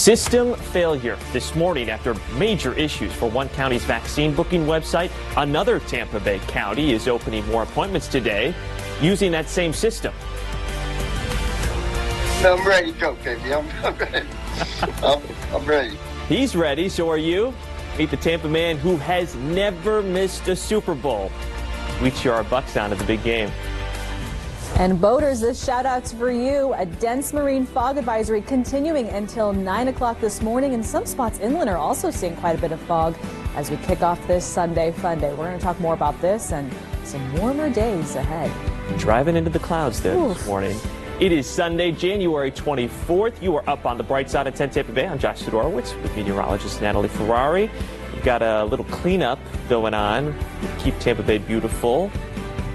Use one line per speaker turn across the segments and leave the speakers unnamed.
System failure this morning after major issues for one county's vaccine booking website. Another Tampa Bay county is opening more appointments today using that same system.
I'm ready to go, baby. I'm ready. I'm ready.
He's ready, so are you? Meet the Tampa man who has never missed a Super Bowl. We cheer our Bucks on at the big game.
And boaters, this shout out's for you. A dense marine fog advisory continuing until 9 o'clock this morning, and some spots inland are also seeing quite a bit of fog as we kick off this Sunday fun day. We're going to talk more about this and some warmer days ahead.
Driving into the clouds there this morning. It is Sunday, January 24th. You are up on the bright side of 10 Tampa Bay. I'm Josh Sidorowitz with meteorologist Natalie Ferrari. We've got a little cleanup going on. Keep Tampa Bay beautiful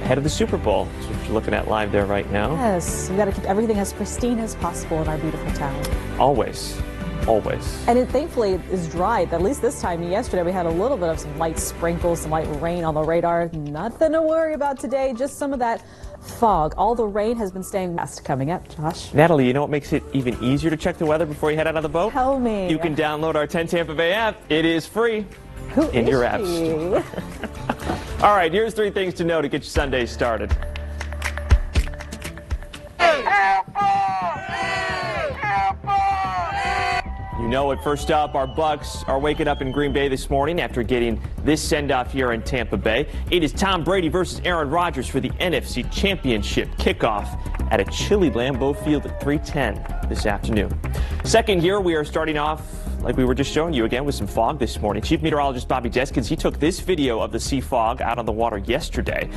ahead of the Super Bowl. That's what you're looking at live there right now.
Yes, we've got to keep everything as pristine as possible in our beautiful town.
Always. Always.
And it thankfully is dry. At least this time yesterday we had a little bit of some light sprinkles, some light rain on the radar. Nothing to worry about today, just some of that fog. All the rain has been staying west. Coming up, Josh.
Natalie, you know what makes it even easier to check the weather before you head out on the boat?
Tell me.
You can download our 10 Tampa Bay app. It is free.
Who
in
is
your app
she?
store. All right, here's 3 things to know to get your Sunday started. You know it. First up, our Bucks are waking up in Green Bay this morning after getting this send-off here in Tampa Bay. It is Tom Brady versus Aaron Rodgers for the NFC Championship kickoff at a chilly Lambeau Field at 3:10 this afternoon. Second here, we are starting off like we were just showing you again with some fog this morning. Chief Meteorologist Bobby Deskins, he took this video of the sea fog out on the water yesterday.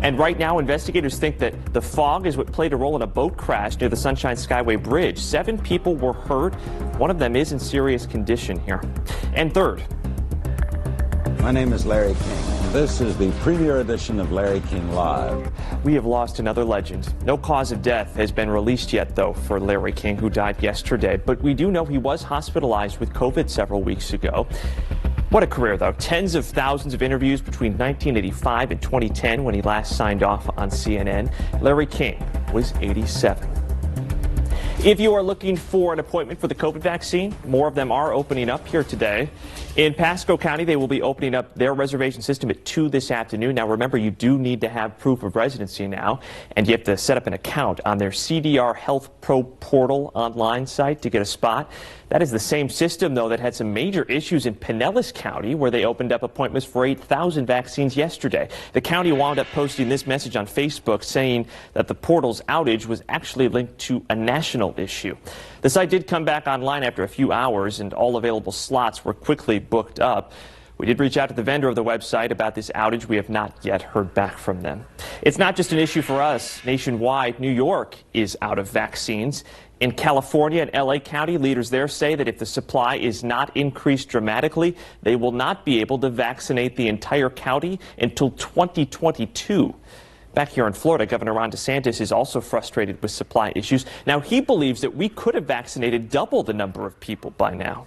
And right now, investigators think that the fog is what played a role in a boat crash near the Sunshine Skyway Bridge. 7 people were hurt. One of them is in serious condition here. And third.
My name is Larry King. This is the premiere edition of Larry King Live.
We have lost another legend. No cause of death has been released yet, though, for Larry King, who died yesterday. But we do know he was hospitalized with COVID several weeks ago. What a career, though. Tens of thousands of interviews between 1985 and 2010 when he last signed off on CNN. Larry King was 87. If you are looking for an appointment for the COVID vaccine, more of them are opening up here today. In Pasco County, they will be opening up their reservation system at 2 this afternoon. Now, remember, you do need to have proof of residency now, and you have to set up an account on their CDR Health Pro portal online site to get a spot. That is the same system, though, that had some major issues in Pinellas County, where they opened up appointments for 8,000 vaccines yesterday. The county wound up posting this message on Facebook saying that the portal's outage was actually linked to a national issue. The site did come back online after a few hours, and all available slots were quickly booked up. We did reach out to the vendor of the website about this outage. We have not yet heard back from them. It's not just an issue for us. Nationwide, New York is out of vaccines. In California and LA County, leaders there say that if the supply is not increased dramatically, they will not be able to vaccinate the entire county until 2022. Back here in Florida, Governor Ron DeSantis is also frustrated with supply issues. Now, he believes that we could have vaccinated double the number of people by now.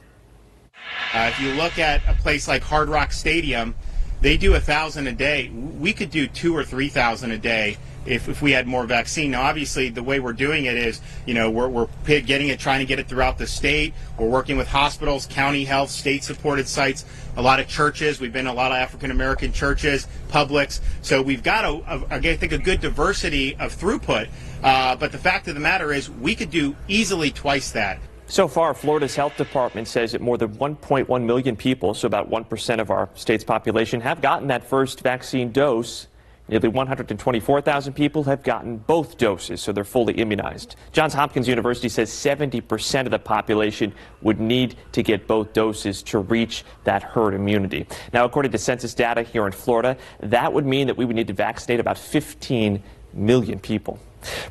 If you look at a place like Hard Rock Stadium, they do 1,000 a day. We could do 2,000 or 3,000 a day if we had more vaccine. Now, obviously, the way we're doing it is, we're getting it, trying to get it throughout the state. We're working with hospitals, county health, state-supported sites, a lot of churches. We've been in a lot of African-American churches, Publix. So we've got, I think, a good diversity of throughput. But the fact of the matter is we could do easily twice that.
So far, Florida's health department says that more than 1.1 million people, so about 1% of our state's population, have gotten that first vaccine dose. Nearly 124,000 people have gotten both doses, so they're fully immunized. Johns Hopkins University says 70% of the population would need to get both doses to reach that herd immunity. Now, according to census data here in Florida, that would mean that we would need to vaccinate about 15 million people.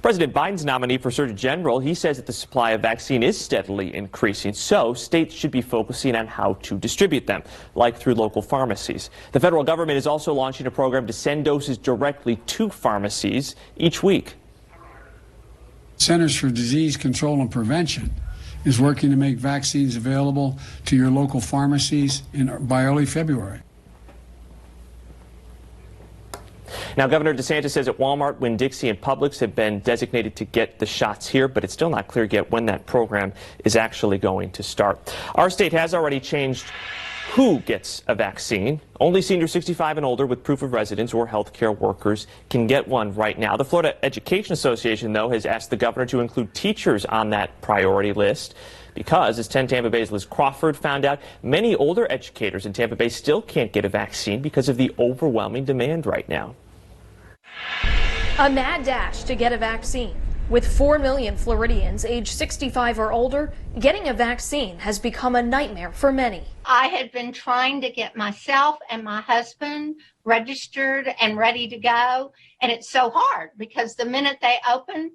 President Biden's nominee for Surgeon General, he says that the supply of vaccine is steadily increasing, so states should be focusing on how to distribute them, like through local pharmacies. The federal government is also launching a program to send doses directly to pharmacies each week.
Centers for Disease Control and Prevention is working to make vaccines available to your local pharmacies by early February.
Now, Governor DeSantis says at Walmart, Winn-Dixie, and Publix have been designated to get the shots here, but it's still not clear yet when that program is actually going to start. Our state has already changed who gets a vaccine. Only seniors 65 and older with proof of residence or healthcare workers can get one right now. The Florida Education Association, though, has asked the governor to include teachers on that priority list because, as 10 Tampa Bay's Liz Crawford found out, many older educators in Tampa Bay still can't get a vaccine because of the overwhelming demand right now.
A mad dash to get a vaccine. With 4 million Floridians age 65 or older, getting a vaccine has become a nightmare for many.
I had been trying to get myself and my husband registered and ready to go, and it's so hard because the minute they open,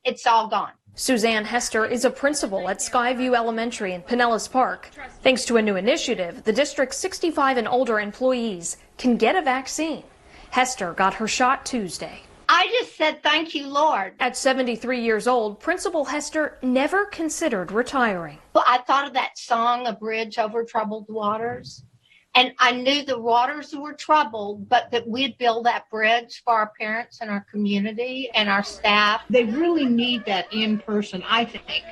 it's all gone.
Suzanne Hester is a principal at Skyview Elementary in Pinellas Park. Thanks to a new initiative, the district's 65 and older employees can get a vaccine. Hester got her shot Tuesday.
I just said, thank you, Lord.
At 73 years old, Principal Hester never considered retiring.
Well, I thought of that song, A Bridge Over Troubled Waters. And I knew the waters were troubled, but that we'd build that bridge for our parents and our community and our staff.
They really need that in person, I think.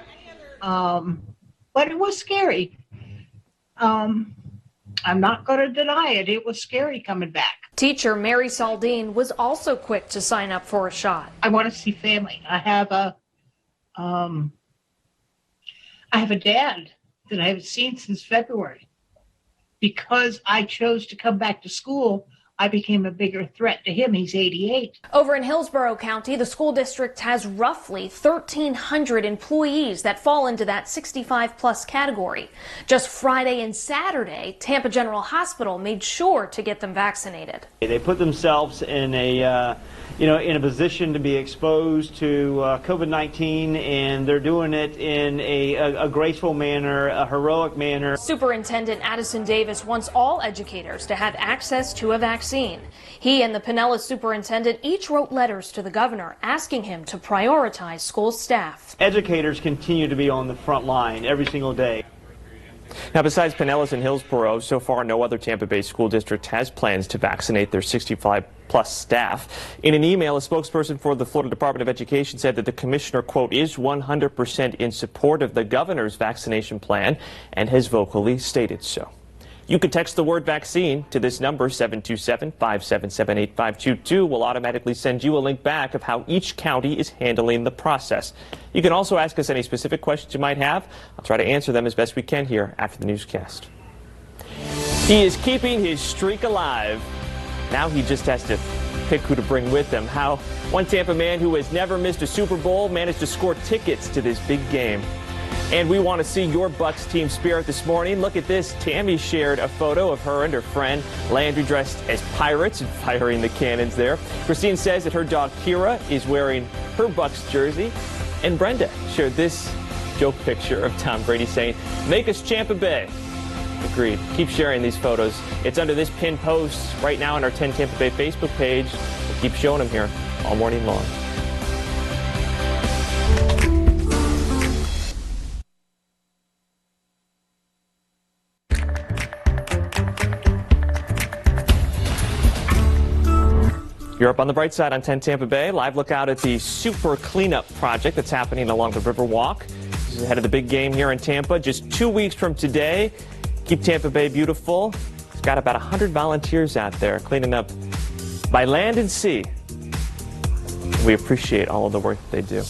But it was scary. I'm not going to deny it. It was scary coming back.
Teacher Mary Saldine was also quick to sign up for a shot.
I want to see family. I have a dad that I haven't seen since February. Because I chose to come back to school, I became a bigger threat to him. He's 88.
Over in Hillsborough County, the school district has roughly 1,300 employees that fall into that 65-plus category. Just Friday and Saturday, Tampa General Hospital made sure to get them vaccinated.
They put themselves in a in a position to be exposed to COVID-19, and they're doing it in a graceful manner, a heroic manner.
Superintendent Addison Davis wants all educators to have access to a vaccine. He and the Pinellas superintendent each wrote letters to the governor asking him to prioritize school staff.
Educators continue to be on the front line every single day.
Now, besides Pinellas and Hillsborough, so far no other Tampa Bay school district has plans to vaccinate their 65-plus staff. In an email, a spokesperson for the Florida Department of Education said that the commissioner, quote, is 100% in support of the governor's vaccination plan and has vocally stated so. You can text the word vaccine to this number, 727-577-8522. We'll automatically send you a link back of how each county is handling the process. You can also ask us any specific questions you might have. I'll try to answer them as best we can here after the newscast. He is keeping his streak alive. Now he just has to pick who to bring with him. How one Tampa man who has never missed a Super Bowl managed to score tickets to this big game. And we want to see your Bucs team spirit this morning. Look at this. Tammy shared a photo of her and her friend Landry dressed as pirates and firing the cannons there. Christine says that her dog Kira is wearing her Bucs jersey. And Brenda shared this joke picture of Tom Brady saying, "Make us Tampa Bay." Agreed. Keep sharing these photos. It's under this pinned post right now on our 10 Tampa Bay Facebook page. We'll keep showing them here all morning long. You're up on the bright side on 10 Tampa Bay. Live look out at the super cleanup project that's happening along the Riverwalk. This is ahead of the big game here in Tampa. Just 2 weeks from today. Keep Tampa Bay beautiful. It's got about 100 volunteers out there cleaning up by land and sea. We appreciate all of the work that they do.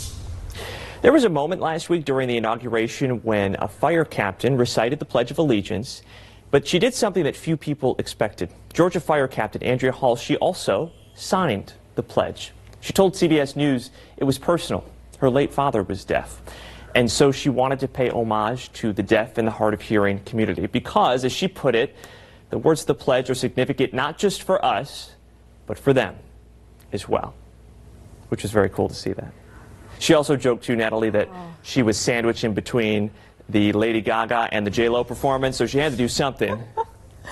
There was a moment last week during the inauguration when a fire captain recited the Pledge of Allegiance, but she did something that few people expected. Georgia Fire Captain Andrea Hall, she also signed the pledge. She told CBS News it was personal. Her late father was deaf. And so she wanted to pay homage to the deaf and the hard of hearing community because, as she put it, the words of the pledge are significant not just for us, but for them as well, which was very cool to see that. She also joked too, Natalie, that she was sandwiched in between the Lady Gaga and the J-Lo performance, so she had to do something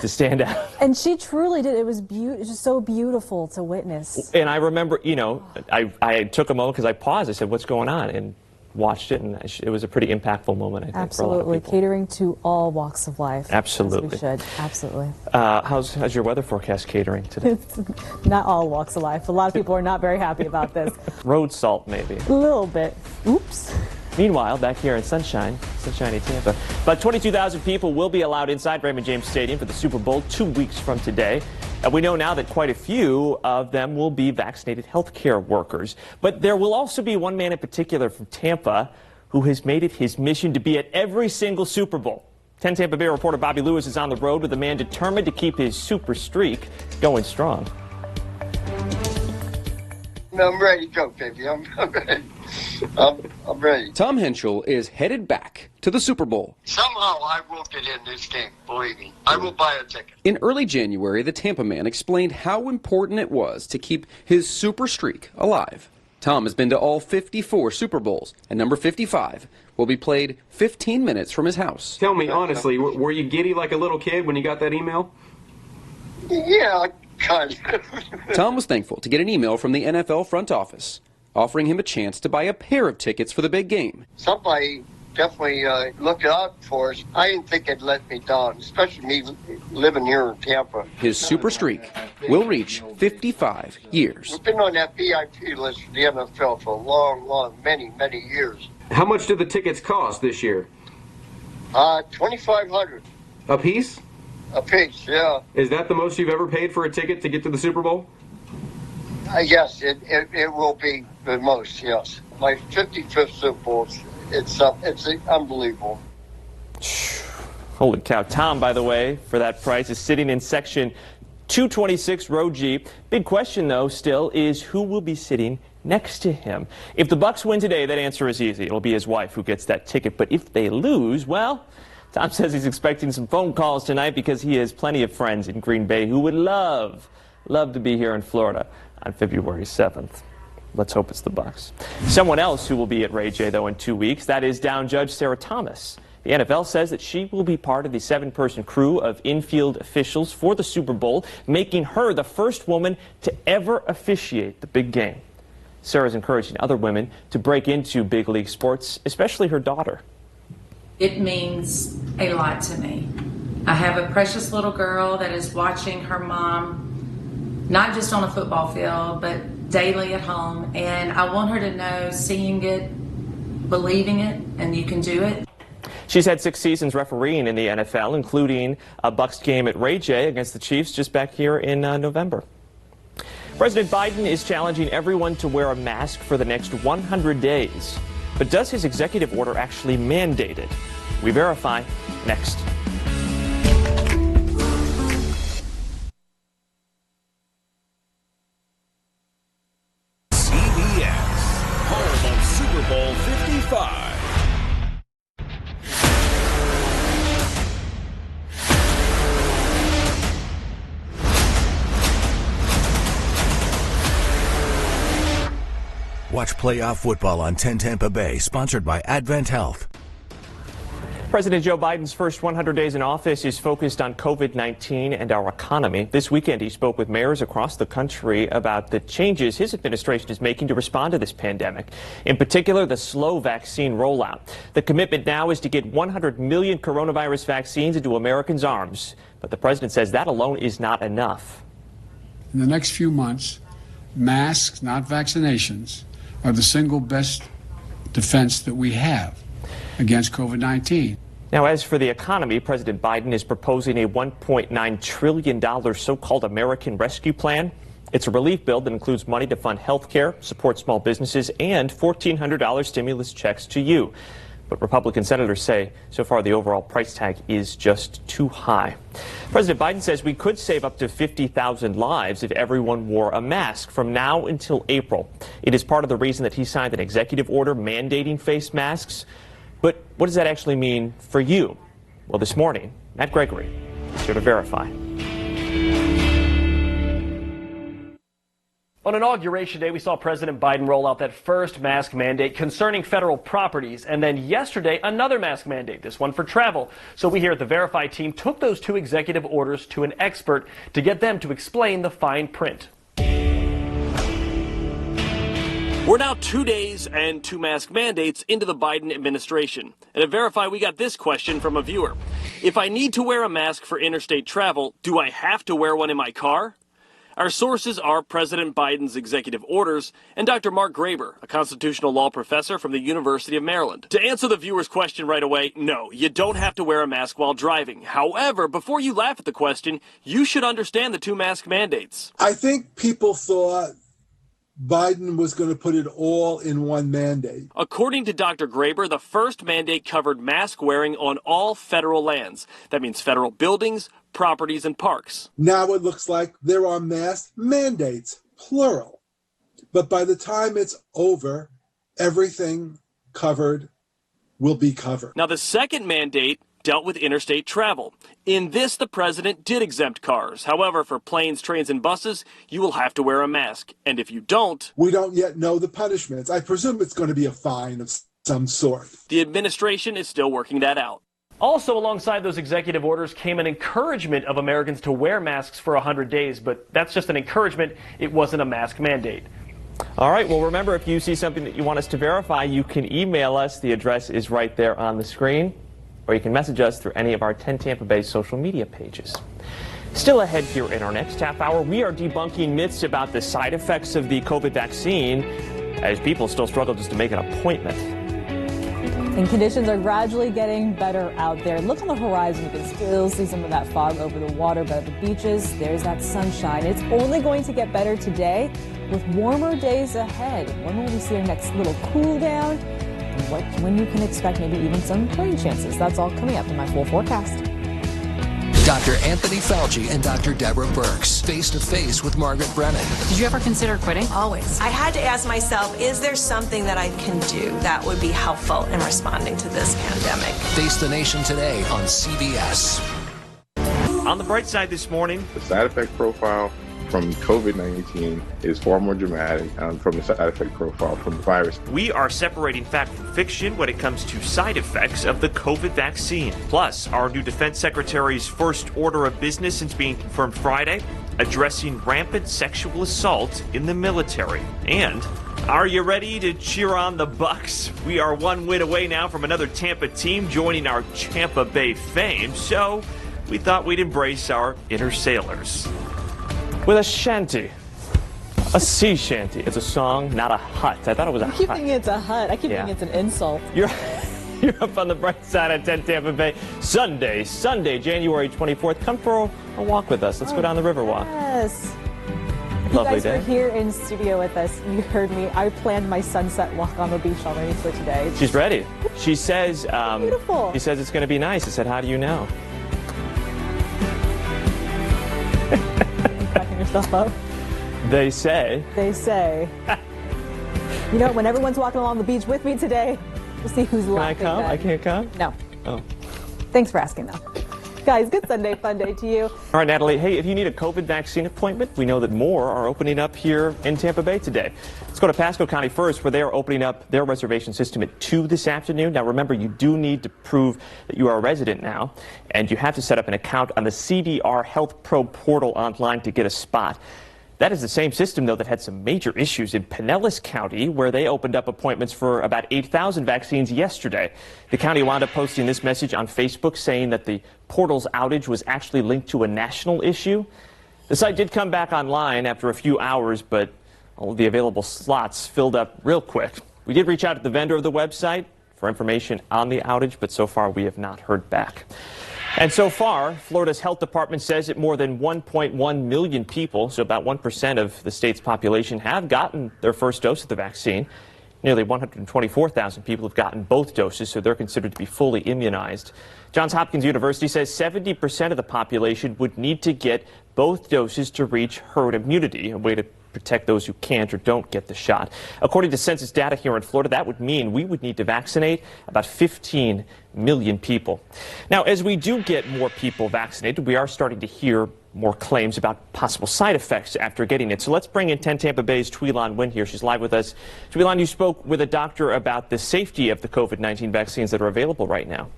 to stand out.
And she truly did. It was just so beautiful to witness.
And I remember, I took a moment because I paused. I said, "What's going on?" And watched it, and it was a pretty impactful moment, I think,
Absolutely.
for a lot of people.
Catering to all walks of life.
Absolutely.
As we should. Absolutely.
How's your weather forecast catering today?
Not all walks of life. A lot of people are not very happy about this.
Road salt, maybe.
A little bit. Oops.
Meanwhile, back here in sunshiny Tampa, about 22,000 people will be allowed inside Raymond James Stadium for the Super Bowl 2 weeks from today. And we know now that quite a few of them will be vaccinated healthcare workers. But there will also be one man in particular from Tampa who has made it his mission to be at every single Super Bowl. 10 Tampa Bay reporter Bobby Lewis is on the road with a man determined to keep his super streak going strong.
I'm ready to go, baby. I'm ready. I'm ready.
Tom Henschel is headed back to the Super Bowl.
Somehow I will get in this game, believe me. I will buy a ticket.
In early January, the Tampa man explained how important it was to keep his super streak alive. Tom has been to all 54 Super Bowls, and number 55 will be played 15 minutes from his house.
Tell me honestly, were you giddy like a little kid when you got that email?
Yeah, kind of.
Tom was thankful to get an email from the NFL front office offering him a chance to buy a pair of tickets for the big game.
Somebody definitely looked out for us. I didn't think it'd let me down, especially me living here in Tampa.
His super streak will reach 55 years.
We've been on that VIP list for the NFL for a many years.
How much do the tickets cost this year?
$2,500
a piece.
A piece, yeah.
Is that the most you've ever paid for a ticket to get to the Super Bowl?
Yes, it will be the most, yes. My 55th Super Bowl, it's unbelievable.
Holy cow. Tom, by the way, for that price, is sitting in section 226, row G. Big question, though, still, is who will be sitting next to him? If the Bucs win today, that answer is easy. It'll be his wife who gets that ticket. But if they lose, well, Tom says he's expecting some phone calls tonight because he has plenty of friends in Green Bay who would love to be here in Florida on February 7th. Let's hope it's the Bucs. Someone else who will be at Ray J, though, in 2 weeks, that is down Judge Sarah Thomas. The NFL says that she will be part of the 7-person crew of infield officials for the Super Bowl, making her the first woman to ever officiate the big game. Sarah's encouraging other women to break into big league sports, especially her daughter.
It means a lot to me. I have a precious little girl that is watching her mom, not just on a football field, but daily at home. And I want her to know, seeing it, believing it, and you can do it.
She's had 6 seasons refereeing in the NFL, including a Bucs game at Ray J against the Chiefs just back here in November. President Biden is challenging everyone to wear a mask for the next 100 days. But does his executive order actually mandate it? We verify next.
CBS, home of Super Bowl 55. Watch playoff football on 10 Tampa Bay, sponsored by Advent Health.
President Joe Biden's first 100 days in office is focused on COVID-19 and our economy. This weekend, he spoke with mayors across the country about the changes his administration is making to respond to this pandemic. In particular, the slow vaccine rollout. The commitment now is to get 100 million coronavirus vaccines into Americans' arms. But the president says that alone is not enough.
In the next few months, masks, not vaccinations, are the single best defense that we have against COVID-19.
Now, as for the economy, President Biden is proposing a $1.9 trillion so-called American Rescue Plan. It's a relief bill that includes money to fund health care, support small businesses, and $1,400 stimulus checks to you. But Republican senators say so far the overall price tag is just too high. President Biden says we could save up to 50,000 lives if everyone wore a mask from now until April. It is part of the reason that he signed an executive order mandating face masks. But what does that actually mean for you? Well, this morning, Matt Gregory is here to verify.
On Inauguration Day, we saw President Biden roll out that first mask mandate concerning federal properties, and then yesterday, another mask mandate, this one for travel. So we here at the Verify team took those 2 executive orders to an expert to get them to explain the fine print. We're now 2 days and 2 mask mandates into the Biden administration. And at Verify, we got this question from a viewer. If I need to wear a mask for interstate travel, do I have to wear one in my car? Our sources are President Biden's executive orders and Dr. Mark Graber, a constitutional law professor from the University of Maryland. To answer the viewer's question right away, no, you don't have to wear a mask while driving. However, before you laugh at the question, you should understand the 2 mask mandates.
I think people thought Biden was going to put it all in one mandate.
According to Dr. Graber, the first mandate covered mask wearing on all federal lands. That means federal buildings, properties, and parks.
Now it looks like there are mask mandates, plural. But by the time it's over, everything covered will be covered.
Now, the second mandate dealt with interstate travel. In this, the president did exempt cars. However, for planes, trains, and buses, you will have to wear a mask. And if you don't...
We don't yet know the punishments. I presume it's going to be a fine of some sort.
The administration is still working that out. Also, alongside those executive orders came an encouragement of Americans to wear masks for 100 days, but that's just an encouragement. It wasn't a mask mandate.
All right, well, remember, if you see something that you want us to verify, you can email us. The address is right there on the screen, or you can message us through any of our 10 Tampa Bay social media pages. Still ahead here in our next half hour, we are debunking myths about the side effects of the COVID vaccine as people still struggle just to make an appointment.
And conditions are gradually getting better out there. Look on the horizon. You can still see some of that fog over the water, but at the beaches, there's that sunshine. It's only going to get better today with warmer days ahead. When will we see our next little cool down? And when you can expect maybe even some rain chances. That's all coming up in my full forecast.
Dr. Anthony Fauci and Dr. Deborah Birx, face-to-face with Margaret Brennan.
Did you ever consider quitting?
Always. I had to ask myself, is there something that I can do that would be helpful in responding to this pandemic?
Face the Nation today on CBS.
On the bright side this morning,
the side effect profile from COVID-19 is far more dramatic from the side effect profile from the virus.
We are separating fact from fiction when it comes to side effects of the COVID vaccine. Plus, our new defense secretary's first order of business since being confirmed Friday, addressing rampant sexual assault in the military. And are you ready to cheer on the Bucks? We are 1 win away now from another Tampa team joining our Tampa Bay fame, so we thought we'd embrace our inner sailors with a shanty, a sea shanty. It's a song, not a hut. I thought it was a hut.
I keep thinking it's a hut. I keep thinking it's an insult.
You're up on the bright side at 10 Tampa Bay. Sunday, January 24th. Come for a walk with us. Let's go down the Riverwalk.
Yes.
Lovely
day. You guys were here in studio with us. You heard me. I planned my sunset walk on the beach already for today.
She's ready. She says,
beautiful.
She says it's going to be nice. I said, how do you know?
Yourself up.
They say.
They say. You know, when everyone's walking along the beach with me today, we'll see who's laughing.
Can I come?
Then.
I can't come?
No.
Oh.
Thanks for asking, though. Guys, good Sunday fun day to you.
All right, Natalie. Hey, if you need a COVID vaccine appointment, we know that more are opening up here in Tampa Bay today. Let's go to Pasco County first, where they are opening up their reservation system at 2 this afternoon. Now, remember, you do need to prove that you are a resident now, and you have to set up an account on the CDR Health Pro portal online to get a spot. That is the same system, though, that had some major issues in Pinellas County, where they opened up appointments for about 8,000 vaccines yesterday. The county wound up posting this message on Facebook saying that the portal's outage was actually linked to a national issue. The site did come back online after a few hours, but all of the available slots filled up real quick. We did reach out to the vendor of the website for information on the outage, but so far we have not heard back. And so far, Florida's health department says that more than 1.1 million people, so about 1% of the state's population, have gotten their first dose of the vaccine. Nearly 124,000 people have gotten both doses, so they're considered to be fully immunized. Johns Hopkins University says 70% of the population would need to get both doses to reach herd immunity, a way to protect those who can't or don't get the shot. According to census data here in Florida, that would mean we would need to vaccinate about 15 million people. Now, as we do get more people vaccinated, we are starting to hear more claims about possible side effects after getting it. So let's bring in 10 Tampa Bay's Tweelon Wynn here. She's live with us. Tweelon, you spoke with a doctor about the safety of the COVID-19 vaccines that are available right now.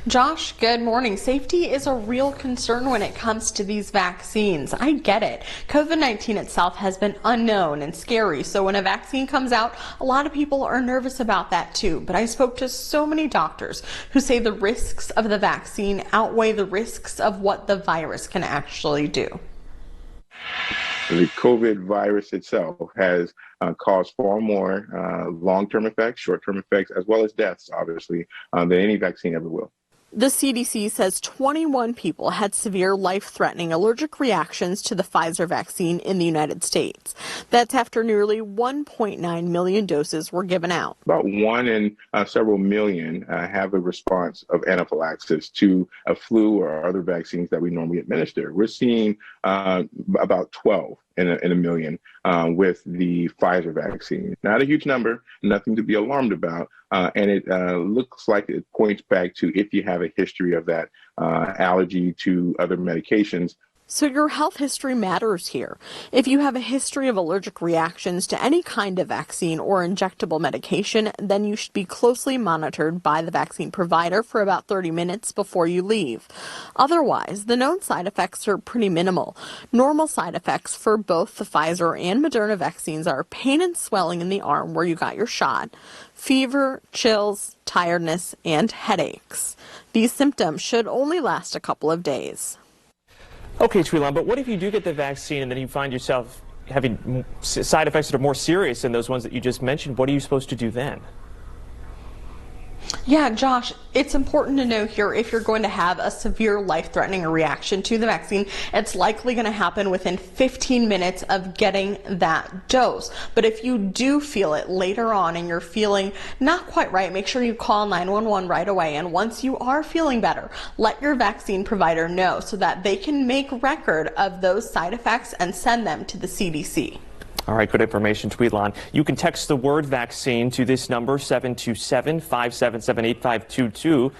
Josh, good morning. Safety is a real concern when it comes to these vaccines. I get it. COVID-19 itself has been unknown and scary, so when a vaccine comes out, a lot of people are nervous about that too. But I spoke to so many doctors who say the risks of the vaccine outweigh the risks of what the virus can actually do.
The COVID virus itself has caused far more long-term effects, short-term effects, as well as deaths, obviously, than any vaccine ever will.
The CDC says 21 people had severe life-threatening allergic reactions to the Pfizer vaccine in the United States. That's after nearly 1.9 million doses were given out.
About 1 in several million have a response of anaphylaxis to a flu or other vaccines that we normally administer. We're seeing about 12 in a million with the Pfizer vaccine. Not a huge number, nothing to be alarmed about. And it looks like it points back to if you have a history of that allergy to other medications.
So your health history matters here. If you have a history of allergic reactions to any kind of vaccine or injectable medication, then you should be closely monitored by the vaccine provider for about 30 minutes before you leave. Otherwise, the known side effects are pretty minimal. Normal side effects for both the Pfizer and Moderna vaccines are pain and swelling in the arm where you got your shot, fever, chills, tiredness, and headaches. These symptoms should only last a couple of days.
Okay, Tweelan, but what if you do get the vaccine and then you find yourself having side effects that are more serious than those ones that you just mentioned? What are you supposed to do then?
Yeah, Josh, it's important to know here if you're going to have a severe life-threatening reaction to the vaccine, it's likely going to happen within 15 minutes of getting that dose. But if you do feel it later on and you're feeling not quite right, make sure you call 911 right away. And once you are feeling better, let your vaccine provider know so that they can make record of those side effects and send them to the CDC.
All right, good information, Tweelan. You can text the word vaccine to this number, 727-577-8522.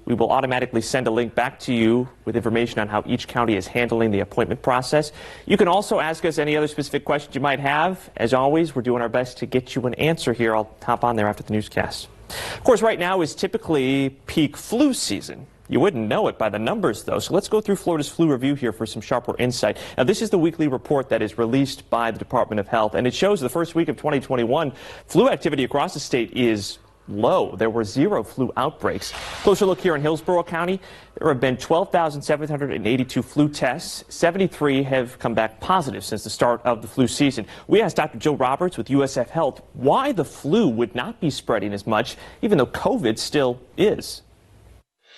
We will automatically send a link back to you with information on how each county is handling the appointment process. You can also ask us any other specific questions you might have. As always, we're doing our best to get you an answer here. I'll hop on there after the newscast. Of course, right now is typically peak flu season. You wouldn't know it by the numbers, though. So let's go through Florida's flu review here for some sharper insight. Now, this is the weekly report that is released by the Department of Health, and it shows the first week of 2021, flu activity across the state is low. There were 0 flu outbreaks. Closer look here in Hillsborough County. There have been 12,782 flu tests. 73 have come back positive since the start of the flu season. We asked Dr. Joe Roberts with USF Health why the flu would not be spreading as much, even though COVID still is.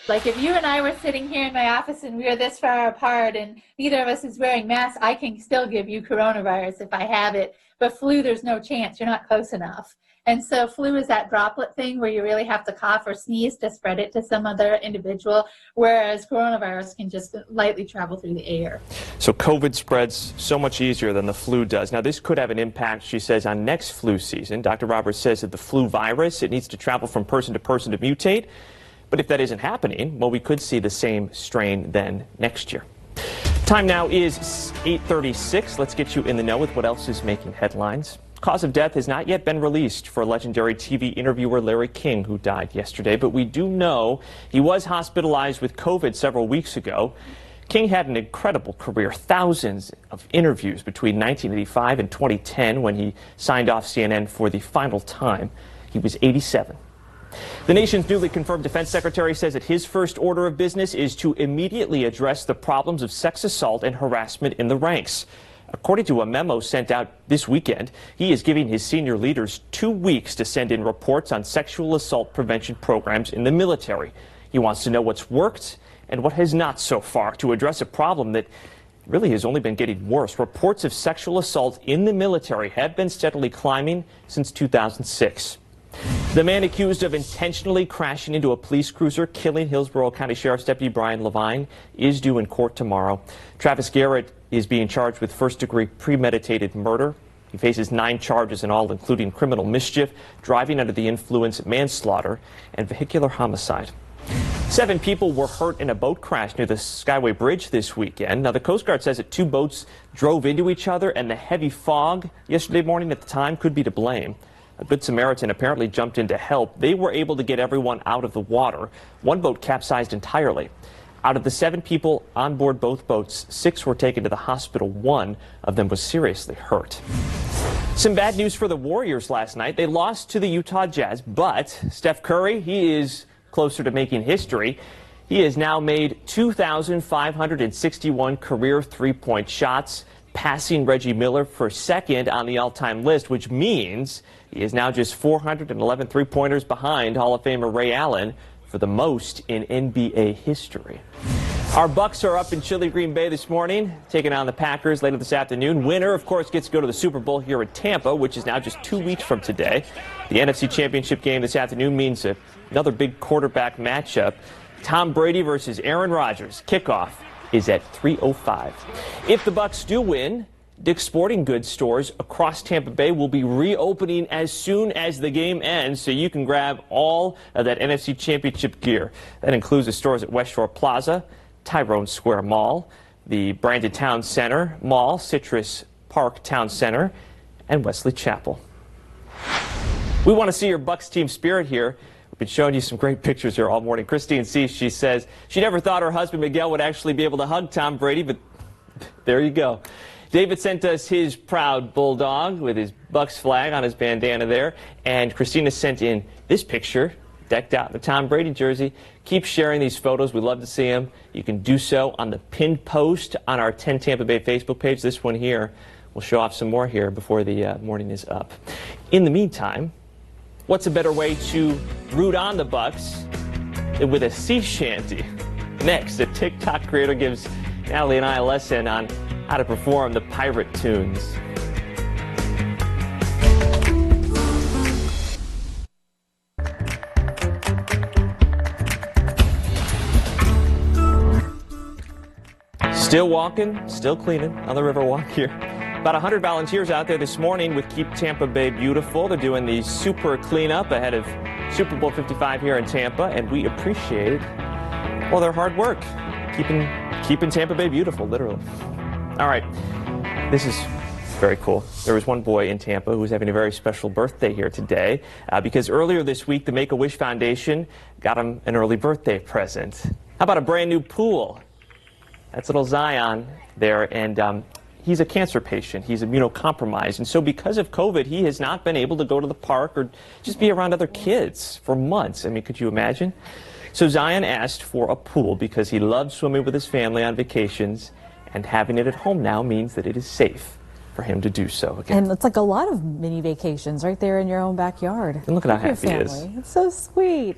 Like if you and I were sitting here in my office and we were this far apart and neither of us is wearing masks, I can still give you coronavirus if I have it. But flu, there's no chance. You're not close enough. And so flu is that droplet thing where you really have to cough or sneeze to spread it to some other individual, whereas coronavirus can just lightly travel through the air.
So COVID spreads so much easier than the flu does. Now, this could have an impact, she says, on next flu season. Dr. Roberts says that the flu virus, it needs to travel from person to person to mutate. But if that isn't happening, well, we could see the same strain then next year. Time now is 8:36. Let's get you in the know with what else is making headlines. Cause of death has not yet been released for legendary TV interviewer Larry King, who died yesterday, but we do know he was hospitalized with COVID several weeks ago. King had an incredible career, thousands of interviews between 1985 and 2010 when he signed off CNN for the final time. He was 87. The nation's newly confirmed defense secretary says that his first order of business is to immediately address the problems of sex assault and harassment in the ranks. According to a memo sent out this weekend, he is giving his senior leaders 2 weeks to send in reports on sexual assault prevention programs in the military. He wants to know what's worked and what has not so far to address a problem that really has only been getting worse. Reports of sexual assault in the military have been steadily climbing since 2006. The man accused of intentionally crashing into a police cruiser, killing Hillsborough County Sheriff's Deputy Brian Levine, is due in court tomorrow. Travis Garrett is being charged with first-degree premeditated murder. He faces 9 charges in all, including criminal mischief, driving under the influence, manslaughter, and vehicular homicide. 7 people were hurt in a boat crash near the Skyway Bridge this weekend. Now, the Coast Guard says that 2 boats drove into each other, and the heavy fog yesterday morning at the time could be to blame. A Good Samaritan apparently jumped in to help. They were able to get everyone out of the water. One boat capsized entirely. Out of the 7 people on board both boats, 6 were taken to the hospital. 1 of them was seriously hurt. Some bad news for the Warriors last night. They lost to the Utah Jazz, but Steph Curry, he is closer to making history. He has now made 2,561 career three-point shots, passing Reggie Miller for second on the all-time list, which means he is now just 411 three-pointers behind Hall of Famer Ray Allen for the most in NBA history. Our Bucks are up in chilly Green Bay this morning, taking on the Packers later this afternoon. Winner, of course, gets to go to the Super Bowl here in Tampa, which is now just 2 weeks from today. The NFC Championship game this afternoon means another big quarterback matchup. Tom Brady versus Aaron Rodgers. Kickoff is at 3:05. If the Bucks do win, Dick's Sporting Goods stores across Tampa Bay will be reopening as soon as the game ends, so you can grab all of that NFC Championship gear. That includes the stores at West Shore Plaza, Tyrone Square Mall, the Brandon Town Center Mall, Citrus Park Town Center, and Wesley Chapel. We want to see your Bucks team spirit here. We've been showing you some great pictures here all morning. Christine Cease, she says she never thought her husband Miguel would actually be able to hug Tom Brady, but there you go. David sent us his proud bulldog with his Bucks flag on his bandana there, and Christina sent in this picture decked out in the Tom Brady jersey. Keep sharing these photos. We love to see them. You can do so on the pinned post on our 10 Tampa Bay Facebook page. This one here. We'll show off some more here before the morning is up. In the meantime, what's a better way to root on the Bucks than with a sea shanty? Next, a TikTok creator gives Natalie and I a lesson on how to perform the pirate tunes. Still walking, still cleaning on the Riverwalk here. About 100 volunteers out there this morning with Keep Tampa Bay Beautiful. They're doing the super cleanup ahead of Super Bowl 55 here in Tampa, and we appreciate, well, their hard work, keeping Tampa Bay beautiful, literally. All right, this is very cool. There was one boy in Tampa who was having a very special birthday here today because earlier this week, the Make-A-Wish Foundation got him an early birthday present. How about a brand new pool? That's little Zion there, and he's a cancer patient. He's immunocompromised, and so because of COVID, he has not been able to go to the park or just be around other kids for months. I mean, could you imagine? So Zion asked for a pool because he loved swimming with his family on vacations, and having it at home now means that it is safe for him to do so again.
And it's like a lot of mini vacations right there in your own backyard.
And look at how happy he is.
It's so sweet.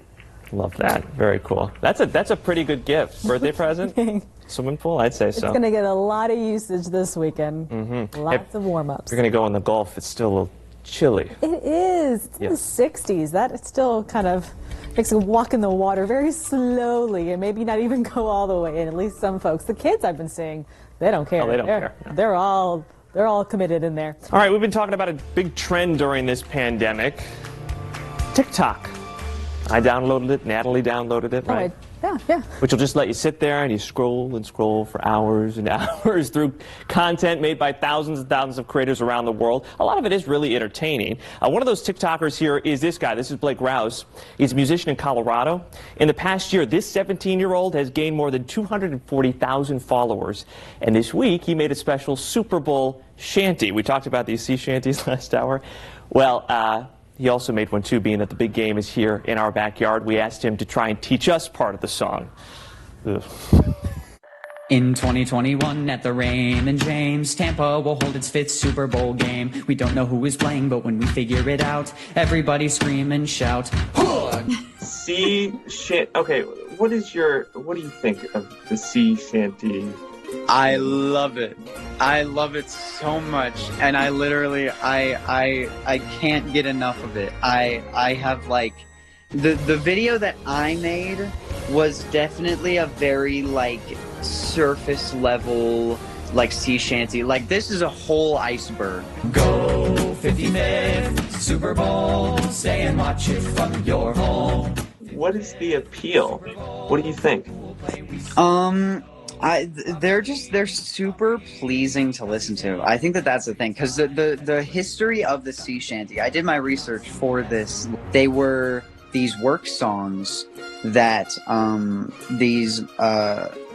Love that. Very cool. That's a pretty good gift. Birthday present? Swimming pool? I'd say so.
It's going to get a lot of usage this weekend. Lots of warm-ups.
You're going to go in the Gulf. It's still a little chilly.
It is. It's in the 60s. That it still kind of makes you walk in the water very slowly and maybe not even go all the way in. At least some folks. The kids I've been seeing, they don't care.
Oh, they don't care. No.
They're all committed in there.
All right, we've been talking about a big trend during this pandemic. TikTok. I downloaded it. Natalie downloaded it, right?
Yeah.
Which will just let you sit there and you scroll and scroll for hours and hours through content made by thousands and thousands of creators around the world. A lot of it is really entertaining. One of those TikTokers here is this guy. This is Blake Rouse. He's a musician in Colorado. In the past year, this 17-year-old has gained more than 240,000 followers. And this week, he made a special Super Bowl shanty. We talked about these sea shanties last hour. Well, he also made one, too, being that the big game is here in our backyard. We asked him to try and teach us part of the song. Ugh.
In 2021 at the Raymond James, Tampa will hold its 5th Super Bowl game. We don't know who is playing, but when we figure it out, everybody scream and shout,
Sea shanty. Okay, what do you think of the sea shanty?
I love it. I love it so much, and I literally I can't get enough of it. I have like the video that I made was definitely a very like surface level like sea shanty. Like this is a whole iceberg.
Go 55th Super Bowl, stay and watch it from your home.
What is the appeal? What do you think?
They're super pleasing to listen to. I think that's the thing, because the history of the sea shanty, I did my research for this. They were these work songs that these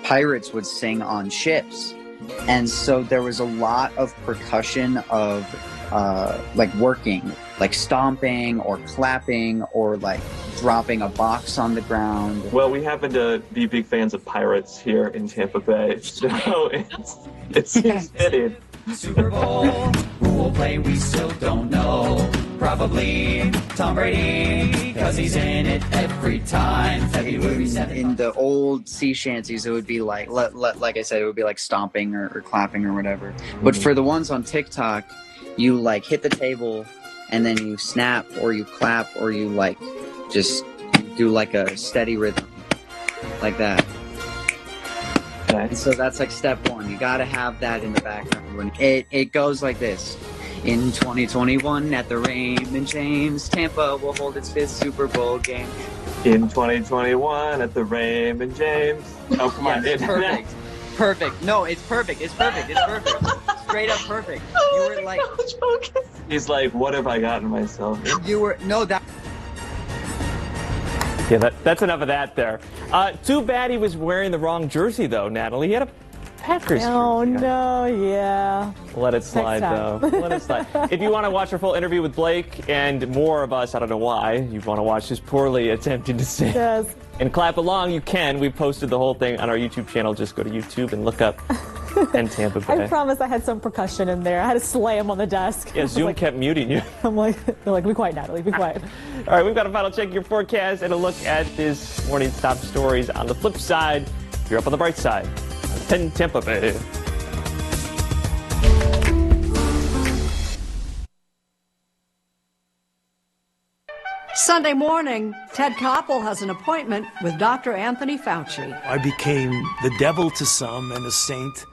pirates would sing on ships, and so there was a lot of percussion of like working, like stomping or clapping or like dropping a box on the ground.
Well, we happen to be big fans of pirates here in Tampa Bay, so it seems fitting.
Super Bowl, who will play, we still don't know. Probably Tom Brady, because he's in it every time. February 7th.
In the old sea shanties, it would be like, like I said, it would be like stomping or clapping or whatever. But for the ones on TikTok, you like hit the table and then you snap or you clap or you like just do like a steady rhythm like that.
Okay.
And so that's like step one. You gotta have that in the background. When it goes like this. In 2021 at the Raymond James, Tampa will hold its 5th Super Bowl game.
In 2021 at the Raymond James. Oh, come on.
Yes, perfect. Perfect. No, it's perfect. It's perfect. It's perfect. Straight up perfect. You were like...
He's like, what have I gotten myself into?
You were... No, that...
Yeah, that's enough of that there. Too bad he was wearing the wrong jersey, though, Natalie. He had a Packers jersey.
Oh, no, yeah.
Let it slide, though. Let it slide. If you want to watch our full interview with Blake and more of us, I don't know why, you want to watch this poorly attempting to sing and clap along, you can. We posted the whole thing on our YouTube channel. Just go to YouTube and look up and Tampa Bay.
I promise I had some percussion in there. I had to slam on the desk.
Yeah, Zoom kept muting you.
I'm like, they're like, be quiet, Natalie, be quiet.
All right, we've got a final check of your forecast and a look at this morning's top stories. On the flip side, you're up on the bright side. 10 Tampa Bay.
Sunday morning, Ted Koppel has an appointment with Dr. Anthony Fauci.
I became the devil to some and a saint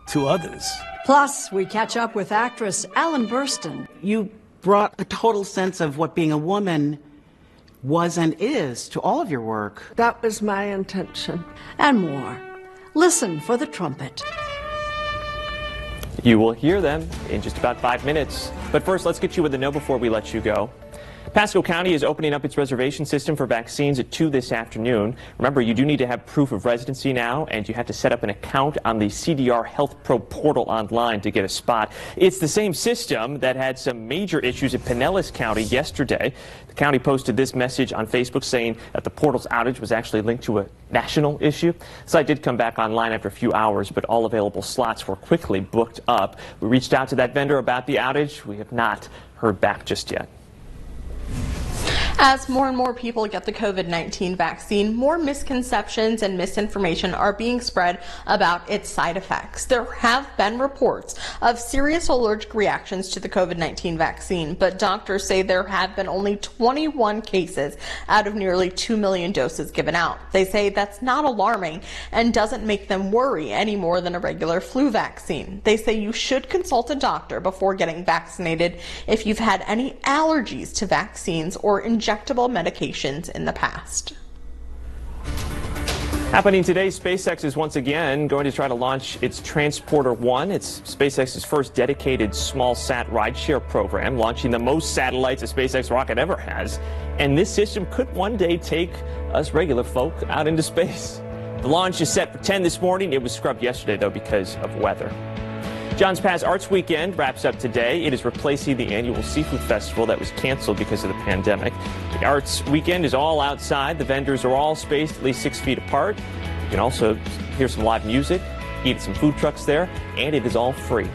to others.
Plus, we catch up with actress Ellen Burstyn.
You brought a total sense of what being a woman was and is to all of your work.
That was my intention. And more. Listen for the trumpet.
You will hear them in just about 5 minutes. But first, let's get you with the know before we let you go. Pasco County is opening up its reservation system for vaccines at 2 this afternoon. Remember, you do need to have proof of residency now, and you have to set up an account on the CDR Health Pro portal online to get a spot. It's the same system that had some major issues in Pinellas County yesterday. The county posted this message on Facebook saying that the portal's outage was actually linked to a national issue. The site did come back online after a few hours, but all available slots were quickly booked up. We reached out to that vendor about the outage. We have not heard back just yet.
As more and more people get the COVID-19 vaccine, more misconceptions and misinformation are being spread about its side effects. There have been reports of serious allergic reactions to the COVID-19 vaccine, but doctors say there have been only 21 cases out of nearly 2 million doses given out. They say that's not alarming and doesn't make them worry any more than a regular flu vaccine. They say you should consult a doctor before getting vaccinated if you've had any allergies to vaccines or injectable medications in the past.
Happening today, SpaceX is once again going to try to launch its Transporter-1. It's SpaceX's first dedicated small-sat rideshare program, launching the most satellites a SpaceX rocket ever has. And this system could one day take us regular folk out into space. The launch is set for 10 this morning. It was scrubbed yesterday, though, because of weather. John's Pass Arts Weekend wraps up today. It is replacing the annual seafood festival that was canceled because of the pandemic. The Arts Weekend is all outside. The vendors are all spaced at least 6 feet apart. You can also hear some live music, eat at some food trucks there, and it is all free.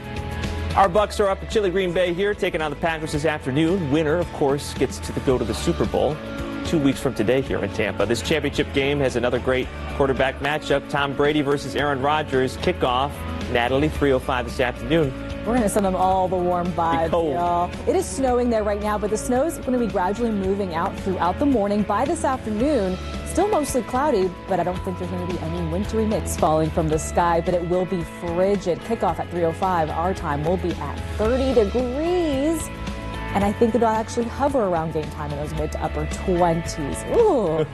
Our Bucks are up at chilly Green Bay here, taking on the Packers this afternoon. Winner, of course, gets to go to the Super Bowl 2 weeks from today here in Tampa. This championship game has another great quarterback matchup. Tom Brady versus Aaron Rodgers. Kickoff, Natalie, 3:05 this afternoon.
We're going to send them all the warm vibes, y'all. It is snowing there right now, but the snow is going to be gradually moving out throughout the morning. By this afternoon, still mostly cloudy, but I don't think there's going to be any wintry mix falling from the sky, but it will be frigid. Kickoff at 3:05. Our time will be at 30 degrees. And I think it'll actually hover around game time in those mid to upper 20s. Ooh.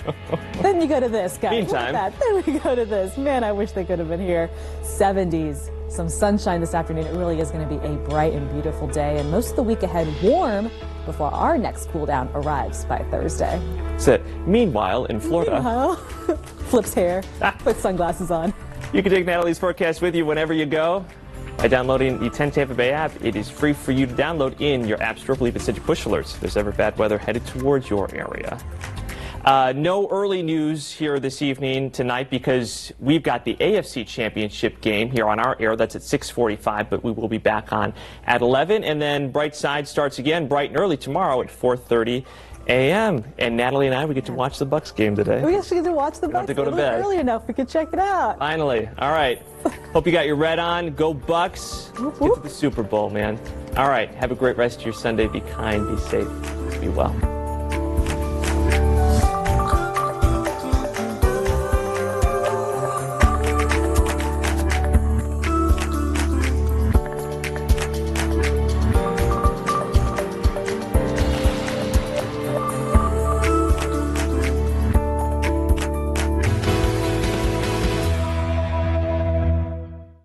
Then you go to this, guys.
Meantime.
Look at that. Then we go to this. Man, I wish they could have been here. 70s. Some sunshine this afternoon. It really is going to be a bright and beautiful day. And most of the week ahead warm before our next cool down arrives by Thursday.
So, meanwhile, in Florida.
Flips hair. Put sunglasses on.
You can take Natalie's forecast with you whenever you go by downloading the 10 Tampa Bay app. It is free for you to download in your app store. I believe it sends you push alerts if there's ever bad weather headed towards your area. No early news here this evening tonight because we've got the AFC Championship game here on our air. That's at 6:45, but we will be back on at 11. And then Bright Side starts again bright and early tomorrow at 4:30 a.m. And Natalie and I, we get to watch the Bucs game today.
We actually get to watch the Bucs.
Have to go to bed
early enough. We can check it out.
Finally. All right. Hope you got your red on. Go Bucs. Get to the Super Bowl, man. All right. Have a great rest of your Sunday. Be kind. Be safe. Be well.